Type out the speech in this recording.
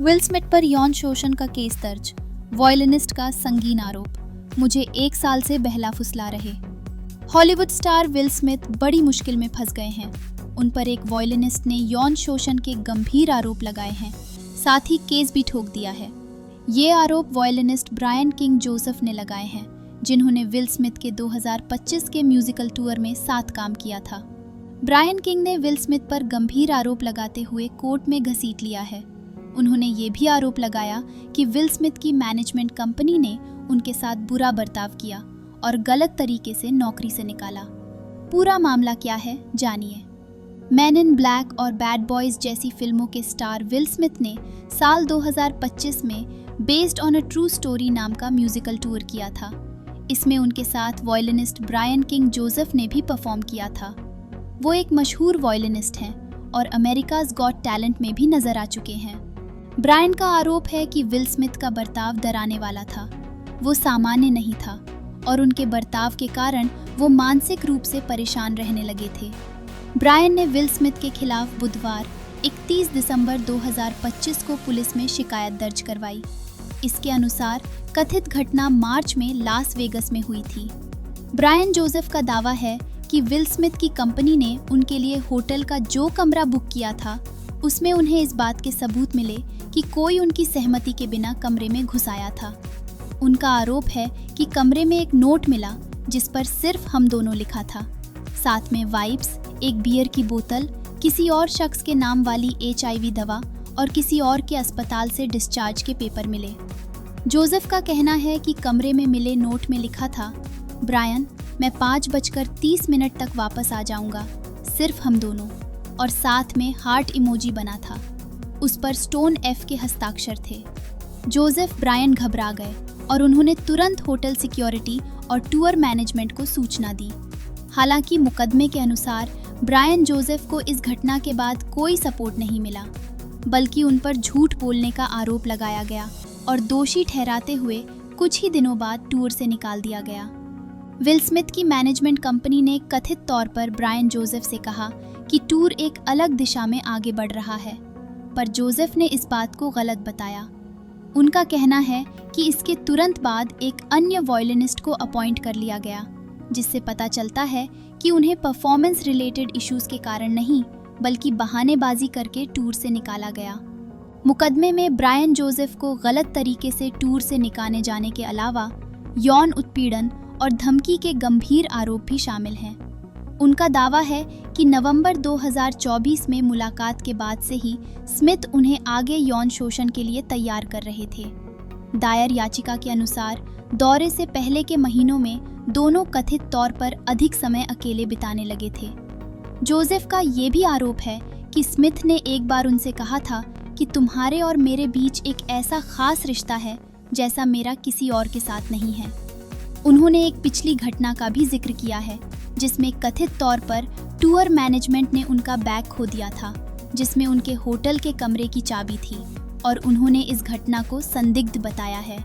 Will Smith पर यौन शोषण का केस दर्ज, वॉयलिनिस्ट का संगीन आरोप, मुझे 1 साल से बहला फुसला रहे। हॉलीवुड स्टार विल स्मिथ बड़ी मुश्किल में फंस गए हैं। उन पर एक वॉयलिनिस्ट ने यौन शोषण के गंभीर आरोप लगाए हैं, साथ ही केस भी ठोक दिया है। ये आरोप वॉयलिनिस्ट ब्रायन किंग जोसेफ ने लगाए हैं, जिन्होंने विल स्मिथ के 2025 के म्यूजिकल टूर में साथ काम किया था। ब्रायन किंग ने विल स्मिथ पर गंभीर आरोप लगाते हुए कोर्ट में घसीट लिया है। उन्होंने ये भी आरोप लगाया कि विल स्मिथ की मैनेजमेंट कंपनी ने उनके साथ बुरा बर्ताव किया और गलत तरीके से नौकरी से निकाला। पूरा मामला क्या है, जानिए। मैन इन ब्लैक और बैड बॉयज जैसी फिल्मों के स्टार विल स्मिथ ने साल 2025 में based on a true story नाम का म्यूजिकल टूर किया था। इसमें उनके साथ वॉयलिनिस्ट ब्रायन किंग जोसेफ ने भी परफॉर्म किया था। वो एक मशहूर वॉयलिनिस्ट हैं और अमेरिकाज़ गॉट टैलेंट में भी नजर आ चुके हैं। ब्रायन का आरोप है कि विल स्मिथ का बर्ताव डराने वाला था। वो सामान्य नहीं था और उनके बर्ताव के कारण वो मानसिक रूप से परेशान रहने लगे थे। ब्रायन ने विल स्मिथ के खिलाफ बुधवार 31 दिसंबर 2025 को पुलिस में शिकायत दर्ज करवाई। इसके अनुसार कथित घटना मार्च में लास वेगस में हुई थी। ब्रायन जोसेफ का दावा है कि विल स्मिथ की कंपनी ने उनके लिए होटल का जो कमरा बुक किया था, उसमें उन्हें इस बात के सबूत मिले कि कोई उनकी सहमति के बिना कमरे में घुस आया था। उनका आरोप है कि कमरे में एक नोट मिला जिस पर सिर्फ हम दोनों लिखा था। साथ में वाइप्स, एक बियर की बोतल, किसी और शख्स के नाम वाली HIV दवा और किसी और के अस्पताल से डिस्चार्ज के पेपर मिले। जोसेफ का कहना है कि कमरे में मिले नोट में लिखा था, ब्रायन, मैं 5:30 तक वापस आ जाऊंगा, सिर्फ हम दोनों, और साथ में हार्ट इमोजी बना था। उस पर स्टोन F के हस्ताक्षर थे। जोसेफ ब्रायन घबरा गए और उन्होंने तुरंत होटल सिक्योरिटी और टूर मैनेजमेंट को सूचना दी। हालांकि मुकदमे के अनुसार ब्रायन जोसेफ को इस घटना के बाद कोई सपोर्ट नहीं मिला, बल्कि उन पर झूठ बोलने का आरोप लगाया गया और दोषी ठहराते हुए कुछ ही दिनों बाद टूर से निकाल दिया गया। विल स्मिथ की मैनेजमेंट कंपनी ने कथित तौर पर ब्रायन जोसेफ से कहा कि टूर एक अलग दिशा में आगे बढ़ रहा है, पर जोसेफ ने इस बात को गलत बताया। उनका कहना है कि इसके तुरंत बाद एक अन्य वॉयलिनिस्ट को अपॉइंट कर लिया गया, जिससे पता चलता है कि उन्हें परफॉर्मेंस रिलेटेड इश्यूज के कारण नहीं, बल्कि बहानेबाजी करके टूर से निकाला गया। मुकदमे में ब्रायन जोसेफ को गलत तरीके से टूर से निकाले जाने के अलावा यौन उत्पीड़न और धमकी के गंभीर आरोप भी शामिल हैं। उनका दावा है कि नवंबर 2024 में मुलाकात के बाद से ही स्मिथ उन्हें आगे यौन शोषण के लिए तैयार कर रहे थे। दायर याचिका के अनुसार दौरे से पहले के महीनों में दोनों कथित तौर पर अधिक समय अकेले बिताने लगे थे। जोसेफ का ये भी आरोप है कि स्मिथ ने एक बार उनसे कहा था कि तुम्हारे और मेरे बीच एक ऐसा खास रिश्ता है जैसा मेरा किसी और के साथ नहीं है। उन्होंने एक पिछली घटना का भी जिक्र किया है, जिसमें कथित तौर पर टूर मैनेजमेंट ने उनका बैग खो दिया था, जिसमें उनके होटल के कमरे की चाबी थी, और उन्होंने इस घटना को संदिग्ध बताया है।